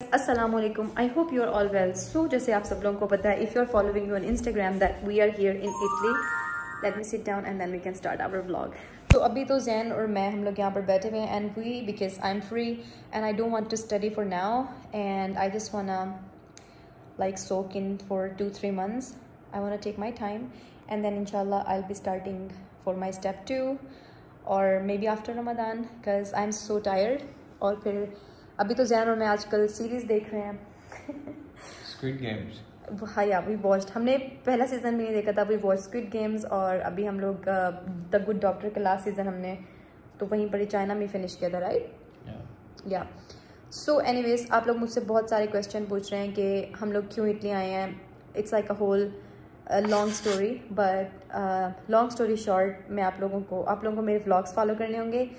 Assalamualaikum. I hope you are all well. So जैसे आप सब लोगों को पता है, if you are following me on Instagram that we are here in Italy, let me sit down and then we can start our vlog. तो अभी तो जैन और मैं हम लोग यहाँ पर बैठे हुए हैं and we because I'm free and I don't want to study for now and I just wanna like soak in for 2-3 months. I wanna take my time and then inshallah I'll be starting for my step 2 or maybe after Ramadan because I'm so tired. और फिर अभी तो जैन और मैं आजकल series देख रहे हैं Squid Games. हाँ या वी वॉच्ड, हमने पहला सीजन भी नहीं देखा था, वी वॉच स्क्विड गेम्स और अभी हम लोग द गुड डॉक्टर का लास्ट सीजन हमने तो वहीं पर ही चाइना में फिनिश किया था, राइट? या सो एनीवेज आप लोग मुझसे बहुत सारे क्वेश्चन पूछ रहे हैं कि हम लोग क्यों इटली आए हैं. It's like a whole long story but long story short में आप लोगों को मेरे व्लॉग्स फॉलो करने होंगे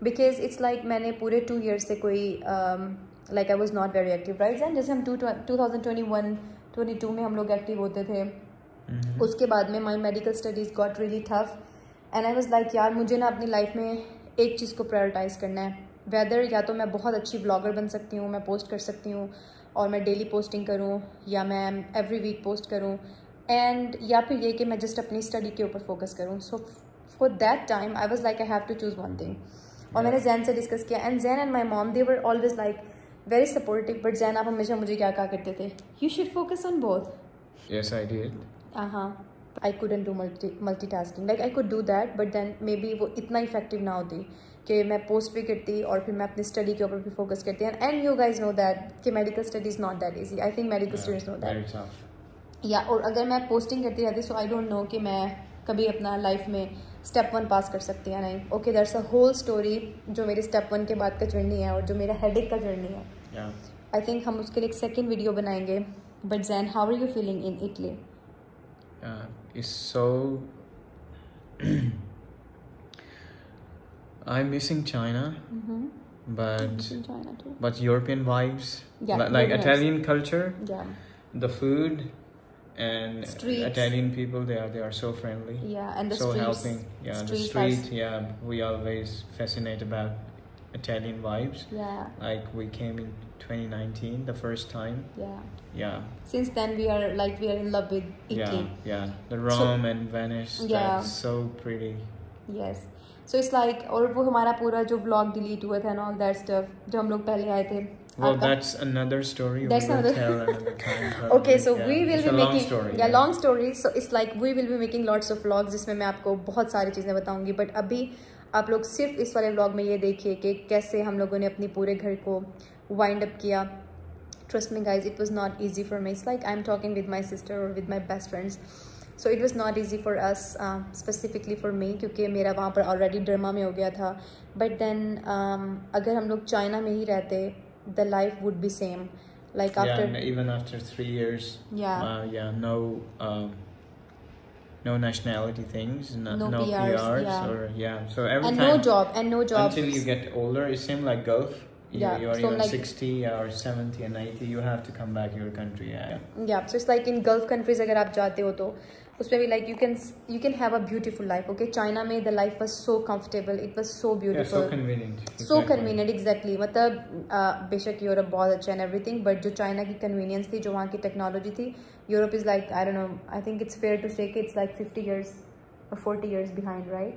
बिकॉज इट्स लाइक मैंने पूरे 2 ईयर्स से कोई like I was not very active, right? And जैसे हम 2021-22 में हम लोग एक्टिव होते थे, उसके बाद में my medical studies got really tough and I was like यार मुझे ना अपनी लाइफ में एक चीज़ को प्रायोरिटाइज़ करना है. वेदर या तो मैं बहुत अच्छी ब्लॉगर बन सकती हूँ, मैं पोस्ट कर सकती हूँ और मैं डेली पोस्टिंग करूँ या मैं एवरी वीक पोस्ट करूँ एंड या फिर ये कि मैं जस्ट अपनी स्टडी के ऊपर फोकस करूँ. So for that time I was like I have to choose one thing. और मैंने जैन से डिस्कस किया and Jain and my mom they were always like very supportive but Jain आप हमेशा मुझे क्या कहा करते थे, you should focus on both. Yes, I did. I couldn't do multitasking, like I could do that but then maybe वो इतना effective ना होती कि मैं पोस्ट भी करती और फिर मैं अपनी स्टडी के ऊपर भी फोकस करती. And you guys know that कि medical study is not that easy. I think medical students know that. या और अगर मैं पोस्टिंग करती रहती सो आई डोंट नो कि मैं कभी अपना लाइफ में स्टेप 1 पास कर सकती है नहीं. Okay that's a whole story जो मेरी स्टेप 1 के बाद का जर्नी है और जो मेरा हेडेक का जर्नी है. आई थिंक हम उसके लिए एक सेकेंड वीडियो बनाएंगे. But Jain how are you feeling in Italy? It's so I'm missing China, but European vibes, like Italian culture, the food and streets. Italian people, they are so friendly, and the so streets. helping. The street, we always fascinate about Italian vibes. Like we came in 2019 the first time. Since then we are in love with Italy. The Rome and Venice, that's so pretty. Yes, so it's like और वो हमारा पूरा जो vlog delete हुआ था and all that stuff जो हम लोग पहले आए थे. Well, that's another story. That's we will tell another time. Okay, so we will be long making story, long story. So it's like we will be making lots of vlogs जिसमें मैं आपको बहुत सारी चीज़ें बताऊंगी. बट अभी आप लोग सिर्फ इस वाले व्लॉग में ये देखिए कि कैसे हम लोगों ने अपनी पूरे घर को वाइंड अप किया. Trust me guys, it was not easy for me. It's like I'm talking with my sister or with my best friends. So it was not easy for us, specifically for me, क्योंकि मेरा वहाँ पर already drama में हो गया था. But then अगर हम लोग चाइना में ही रहते, the life would be same. Like after even after 3 years. No nationality things, no PRs or so every and time, no job until you get older. It seems like Gulf. You are so even like 60 or 70 and 80, you have to come back to your country. So it's like in Gulf countries अगर आप जाते हो तो उसमें भी like you can have a beautiful life. Okay, China में the life was so comfortable, it was so beautiful, so convenient. Convenient, exactly. मतलब बेशक यूरोप बहुत अच्छा and everything, but जो चाइना की convenience थी, जो वहाँ की technology थी, Europe is like, I don't know, I think it's fair to say कि it's like 50 years or 40 years behind, right?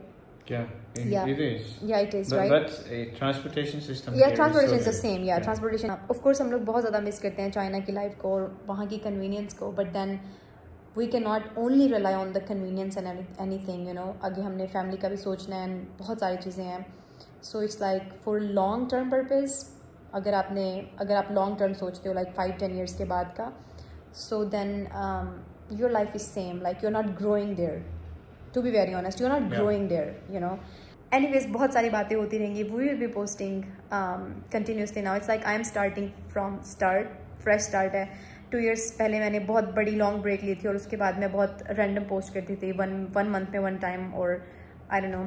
It is. It is, right? But transportation system. Transportation is the same. Transportation. Of course, हम लोग बहुत ज़्यादा miss करते हैं China की life को और वहाँ की convenience को. But then we cannot only rely on the convenience and anything, you know. आगे हमने family का भी सोचना है and बहुत सारी चीज़ें हैं. So it's like for long term purpose, अगर आप long term सोचते हो like 5-10 years के बाद का, so then your life is same. Like you're not growing there. To be very honest, you're not growing there, you know. Anyways, बहुत सारी बातें होती रहेंगी. We will be posting continuously now. It's like I'm starting from fresh start है. 2 years पहले मैंने बहुत बड़ी long break ली थी और उसके बाद मैं बहुत random post करती थी one month में one time or I don't know.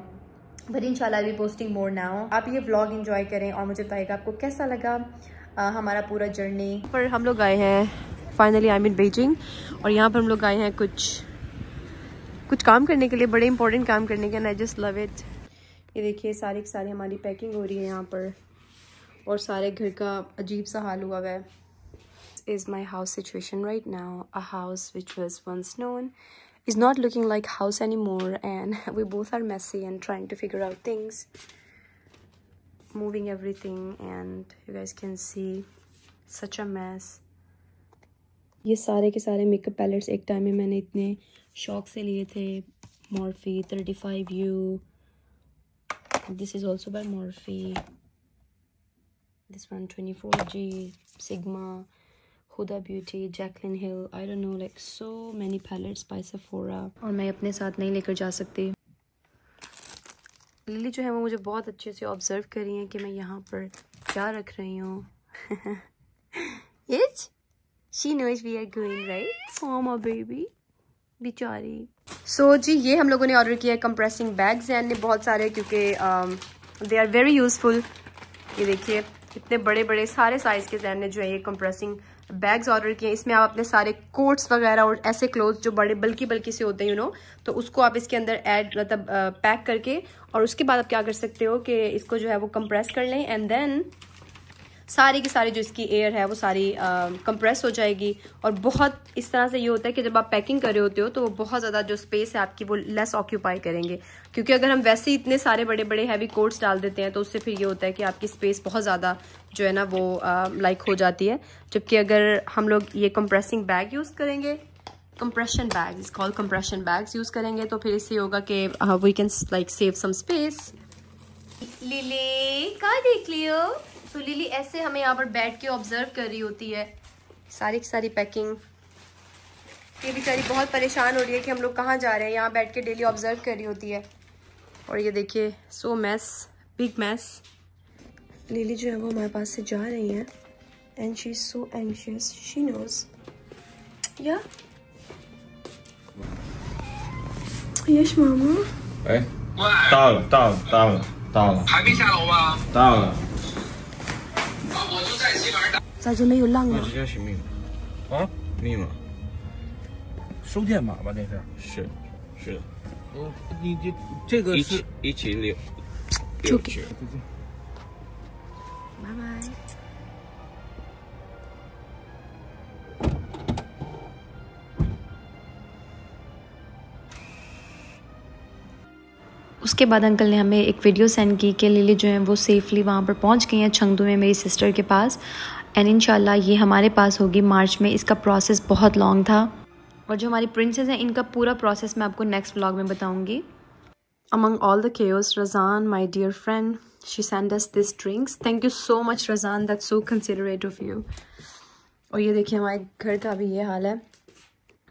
But inshallah I'll be posting more now. आप ये vlog enjoy करें और मुझे बताइएगा आपको कैसा लगा हमारा पूरा journey. पर हम लोग आए हैं finally I'm in Beijing और यहाँ पर हम लोग आए हैं कुछ काम करने के लिए, बड़े इंपॉर्टेंट काम करने के. I just love it. ये देखिए सारी हमारी पैकिंग हो रही है यहाँ पर और सारे घर का अजीब सा हाल हुआ हुआ है. is my house situation right now. A house which was once known is not looking like house anymore, and we both are messy and trying to figure out things, moving everything, and you guys can see such a mess. ये सारे के सारे makeup pallets एक time में मैंने इतने शौक से लिए थे. Morphe 35U. This is also by Morphe. This one 24G, Sigma, Huda Beauty, Jaclyn Hill. I don't know, like so many palettes by Sephora. और मैं अपने साथ नहीं लेकर जा सकती. लिली जो है वो मुझे बहुत अच्छे से ऑब्जर्व कर रही है कि मैं यहाँ पर क्या रख रही हूँ. Yes, she knows we are going, right? Oh my baby, बेचारी. सो जी ये हम लोगों ने ऑर्डर किया है कंप्रेसिंग बैग्स हैं ने बहुत सारे, क्योंकि दे आर वेरी यूजफुल. ये देखिए इतने बड़े बड़े सारे साइज के जैन ने जो है ये कंप्रेसिंग बैग्स ऑर्डर किए. इसमें आप अपने सारे कोट्स वगैरह और ऐसे क्लोथ्स जो बड़े बल्कि से होते हैं यू नो, तो उसको आप इसके अंदर ऐड मतलब पैक करके, और उसके बाद आप क्या कर सकते हो कि इसको जो है वो कंप्रेस कर लें, एंड देन सारी की सारी जो इसकी एयर है वो सारी कंप्रेस हो जाएगी. और बहुत इस तरह से ये होता है कि जब आप पैकिंग कर रहे होते हो तो वो बहुत ज़्यादा जो स्पेस है आपकी वो लेस ऑक्यूपाई करेंगे, क्योंकि अगर हम वैसे ही इतने सारे बड़े बड़े हैवी कोट्स डाल देते हैं तो उससे फिर ये होता है कि आपकी स्पेस बहुत ज़्यादा जो है ना वो लाइक हो जाती है. जबकि अगर हम लोग ये कंप्रेसिंग बैग यूज़ करेंगे, compression bag is called compression bags use करेंगे, तो फिर इससे होगा कि we can like save some space. Lily कहाँ देख लियो. तो लिली ऐसे हमें यहाँ पर बैठ के ऑब्जर्व कर रही होती है सारी की सारी पैकिंग. ये बेचारी बहुत परेशान हो रही है कि हम लोग कहाँ जा रहे हैं, यहाँ बैठ के डेली ऑब्जर्व कर रही होती है. और ये देखिए so mess, big mess. Lily जो है वो हमारे पास से जा रही है and she is so anxious, she knows. या यश मामा 哎，到了，到了，到了，到了，还没下楼吗？到了。我就在西门。咋就没有浪呢？直接是密码啊，密码收件码吧，那是。是的。你这个是一起溜。就给。拜拜。उसके बाद अंकल ने हमें एक वीडियो सेंड की कि लिली जो है वो सेफ़ली वहाँ पर पहुँच गई हैं चंगदू में मेरी सिस्टर के पास, एंड इंशाल्लाह ये हमारे पास होगी मार्च में. इसका प्रोसेस बहुत लॉन्ग था, और जो हमारी प्रिंसेस हैं इनका पूरा प्रोसेस मैं आपको नेक्स्ट व्लॉग में बताऊँगी. Among all the chaos, Razan my dear friend, she send us this drinks. Thank you so much Razan, that's so considerate of you. और ये देखिए हमारे घर का भी ये हाल है.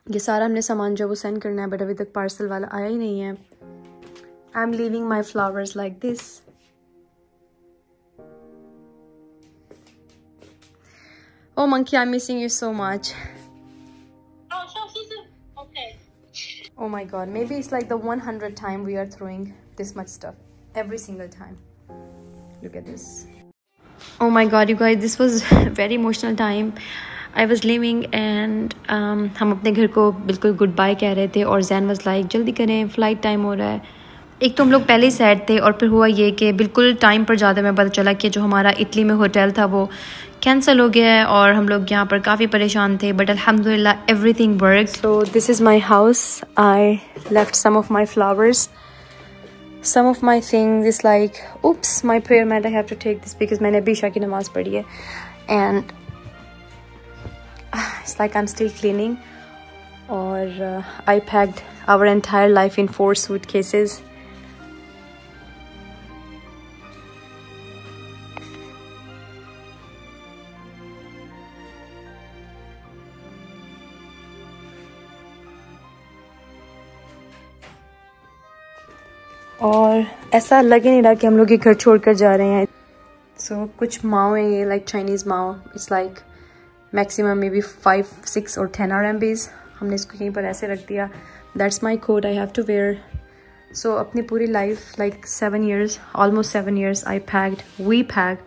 ये सारा हमने सामान जो वो सेंड करना है, बट अभी तक पार्सल वाला आया ही नहीं है. I'm leaving my flowers like this. Oh monkey, I'm missing you so much. Okay. Oh my god, maybe it's like the 100th time we are throwing this much stuff every single time. Look at this. Oh my god, you guys, this was very emotional time. I was leaving and हम अपने घर को बिल्कुल good bye कह रहे थे, और Jain was like जल्दी करें फ्लाइट टाइम हो रहा है. एक तो हम लोग पहले ही सैड थे, और फिर हुआ ये कि बिल्कुल टाइम पर ज़्यादा में पता चला कि जो हमारा इटली में होटल था वो कैंसिल हो गया है, और हम लोग यहाँ पर काफ़ी परेशान थे. बट अल्हम्दुलिल्लाह everything work. So this is my house. I left some of my flowers, some of my things. Is like oops my prayer mat, I have to take this because मैंने अभी ईशा की नमाज़ पढ़ी है, and it's like I am still cleaning. और I packed our entire life in 4 suitcases. और ऐसा लग ही नहीं रहा कि हम लोग ये घर छोड़कर जा रहे हैं. सो कुछ माओ है ये, like Chinese Mao. It's like maximum may be 5, 6 और 10 RMBs. हमने इसको यहीं पर ऐसे रख दिया. That's my coat I have to wear. So अपनी पूरी life like 7 years, almost 7 years, we packed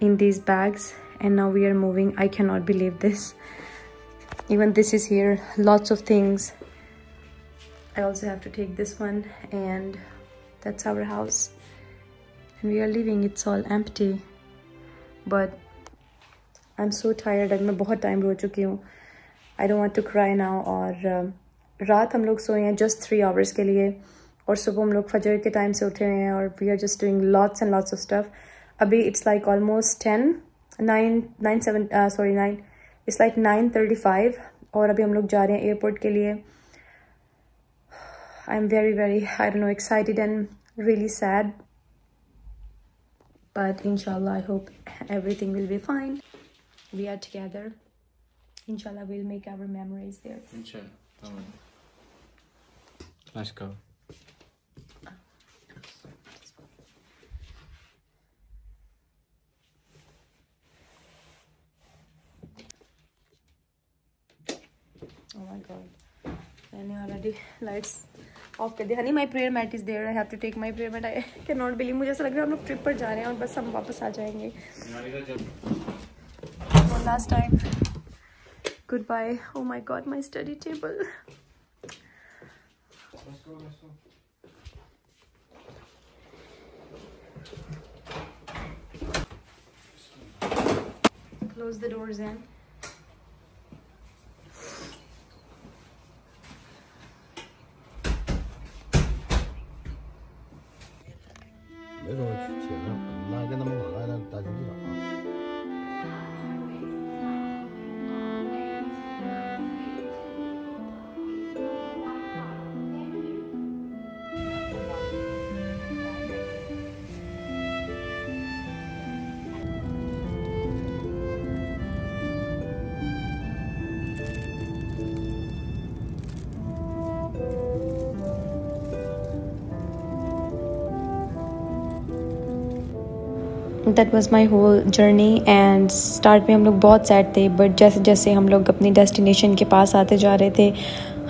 in these bags, and now we are moving. I cannot believe this. Even this is here, lots of things. I also have to take this one, and that's our house, and we are leaving. It's all empty, but I am so tired, मैं बहुत time रो चुकी हूँ. I don't want to cry now. और रात हम लोग सोए हैं जस्ट 3 आवर्स के लिए, और सुबह हम लोग फजर के टाइम से उठे हुए हैं, और we are just doing lots and lots of stuff. अभी it's like almost 9 it's like 9:35, और अभी हम लोग जा रहे हैं एयरपोर्ट के लिए. I am very very I don't know excited and really sad, but inshallah I hope everything will be fine. We are together. Inshallah we'll make our memories there. Inshallah. Let's go. Oh my god, मैंने already lights off कर दिया. Honey, my prayer mat is there. I have to take my prayer mat. I cannot नॉट बिलीव. मुझे ऐसा लग रहा है हम लोग ट्रिप पर जा रहे हैं और बस हम वापस आ जाएंगे. One last time good bye. Oh my God, my study table. Close the doors एंड没准去铁上，那跟他们往来的大经济场。 that was my whole journey. And start में हम लोग बहुत सैड थे, बट जैसे जैसे हम लोग अपनी डेस्टिनेशन के पास आते जा रहे थे,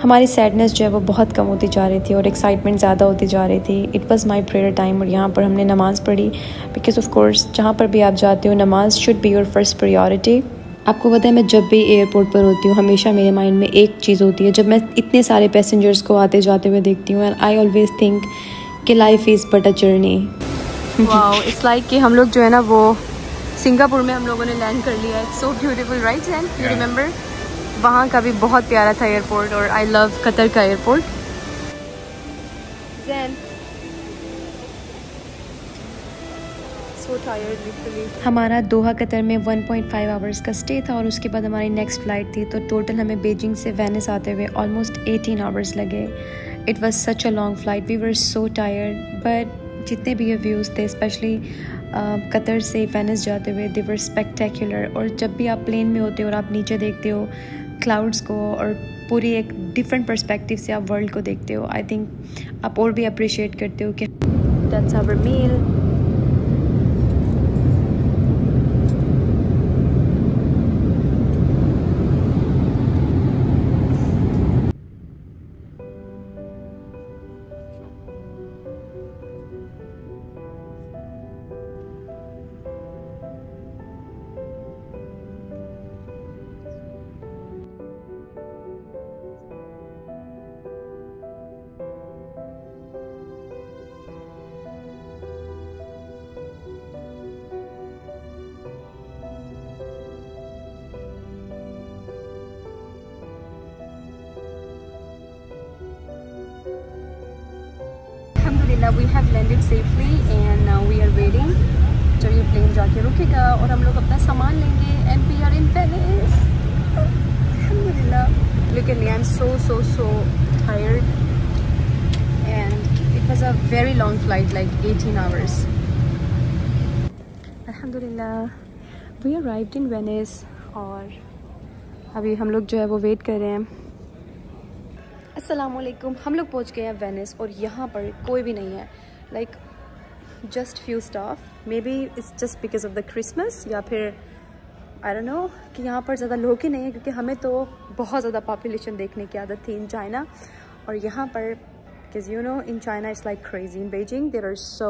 हमारी सैडनेस जो है वो बहुत कम होती जा रही थी और एक्साइटमेंट ज़्यादा होती जा रही थी. It was my prayer time, और यहाँ पर हमने नमाज़ पढ़ी, बिकॉज ऑफ कोर्स जहाँ पर भी आप जाते हो नमाज should be your first priority. आपको पता है, मैं जब भी एयरपोर्ट पर होती हूँ हमेशा मेरे माइंड में एक चीज़ होती है. जब मैं इतने सारे पैसेंजर्स को आते जाते हुए देखती हूँ, एंड आई ऑलवेज थिंक कि life is but a journey. Wow, it's like कि हम लोग जो है ना वो सिंगापुर में हम लोगों ने लैंड कर लिया. It's so beautiful right Jain, you remember? वहाँ का भी बहुत प्यारा था एयरपोर्ट, और आई लव कतर का airport. Jain so tired literally. हमारा दोहा कतर में 1.5 आवर्स का स्टे था, और उसके बाद हमारी नेक्स्ट फ़्लाइट थी. तो टोटल हमें बीजिंग से वेनिस आते हुए ऑलमोस्ट 18 आवर्स लगे. It was such a long flight. We were so tired, but जितने भी ये व्यूज़ थे स्पेशली कतर से वेनिस जाते हुए, दे वर स्पेक्टेकुलर. और जब भी आप प्लेन में होते हो और आप नीचे देखते हो क्लाउड्स को, और पूरी एक डिफरेंट पर्सपेक्टिव से आप वर्ल्ड को देखते हो, आई थिंक आप और भी अप्रिशिएट करते हो कि that's our meal. We have landed safely and now we are waiting जब ये प्लेन जाके रुकेगा और हम लोग अपना सामान लेंगे. and we are in Venice. Alhamdulillah. Look at me, I'm so tired, and it was a very long flight, like 18 hours. Alhamdulillah, we arrived in Venice, और अभी हम लोग जो है वो वेट कर रहे हैं. अस्सलामुअलैकुम. हम लोग पहुंच गए हैं वेनिस, और यहाँ पर कोई भी नहीं है. Like just few staff. May be it's just because of the Christmas, या फिर आई डोंट नो कि यहाँ पर ज़्यादा लोग ही नहीं है, क्योंकि हमें तो बहुत ज़्यादा पॉपुलेशन देखने की आदत थी इन चाइना. और यहाँ पर because you know in China it's like crazy. In Beijing there are so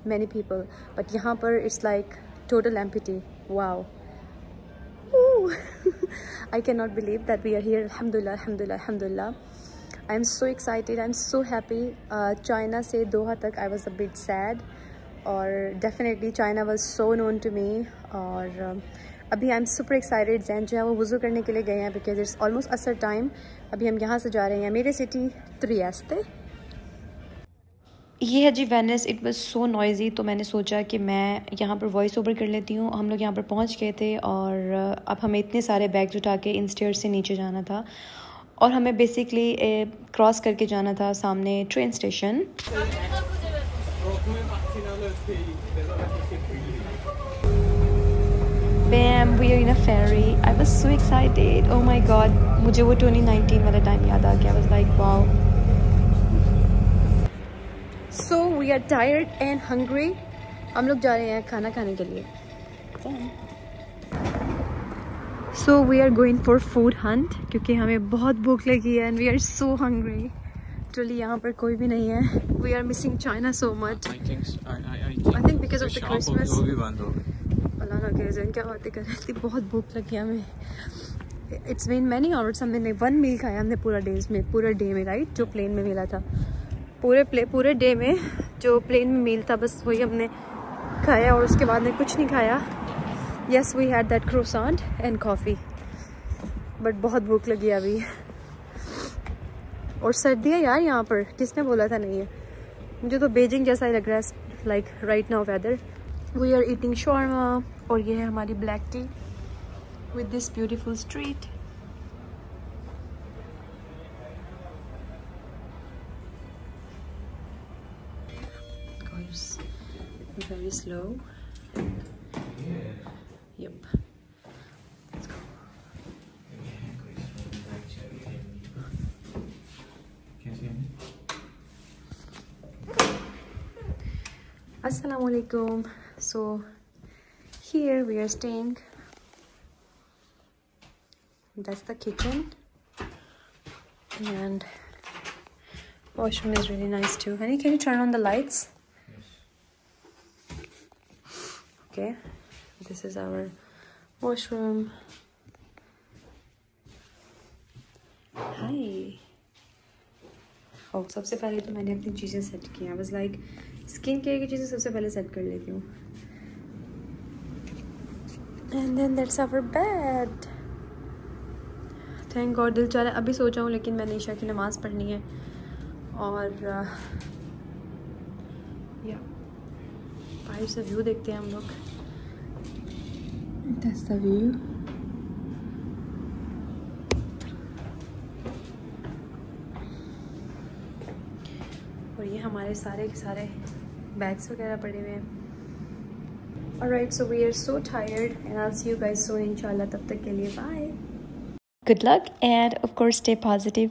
many people, but यहाँ पर it's like total empty. Wow. I cannot believe that we are here. Alhamdulillah, alhamdulillah, alhamdulillah. I'm so excited. I'm so happy. China से दोहा तक I was a bit sad, और definitely China was so known to me. और अभी I am super excited. Jain जो है वो वज़ू करने के लिए गए हैं बिकॉज इट्स ऑलमोस्ट असर टाइम। अभी हम यहाँ से जा रहे हैं मेरे सिटी त्रिएस्ते। ये है जी Venice. It was so noisy, तो मैंने सोचा कि मैं यहाँ पर वॉइस ओवर कर लेती हूँ। हम लोग यहाँ पर पहुँच गए थे और अब हमें इतने सारे बैग्स उठा के इन स्टेयर्स से नीचे जाना था और हमें बेसिकली क्रॉस करके जाना था सामने train station. Bam, we are in a ferry. I was so excited. Oh my god, मुझे वो 2019 वाला टाइम याद आ गया। I was like wow. So we are tired and hungry. हम लोग जा रहे हैं खाना खाने के लिए। So we are going for food hunt क्योंकि हमें बहुत भूख लगी है and we are so hungry. Actually यहाँ पर कोई भी नहीं है। We are missing China so much. I think because of the Christmas. अल्लाह ना करे जैन क्या बातें कर रही थी। बहुत भूख लगी हमें। It's been many hours। हमने 1 मील खाया हमने पूरे डे में राइट, जो प्लेन में मिला था। पूरे डे में जो प्लेन में मील था बस वही हमने खाया और उसके बाद में कुछ नहीं खाया। Yes, we had that croissant and coffee. But बहुत भूख लगी अभी और सर्दी है यार यहाँ पर। किसने बोला था नहीं है? मुझे तो बीजिंग जैसा ही लग रहा है like right now weather. We are eating shawarma और ये है हमारी black tea with this beautiful street. Very slow. Yep. Let's go. Assalamu alaikum. So here we are staying. That's the kitchen and washroom is really nice too. Honey, can you turn on the lights? Okay, this is our washroom. Hi. Oh, सबसे पहले तो मैंने अपनी चीज़ें set की। I was like, skin care की चीज़ें सबसे पहले सेट कर लेती हूँ। And then that's our bed. Thank God दिल चाह रहा है अभी सो जाऊँ, लेकिन मैंने ईशा की नमाज़ पढ़नी है और या बाहर से व्यू देखते हैं हम लोग। That's the view. और ये हमारे सारे के सारे बैग्स वगैरह पड़े हुए हैं। Alright, so we are so tired and I'll see you guys soon inshallah. तब तक के लिए bye. Good luck and of course stay positive.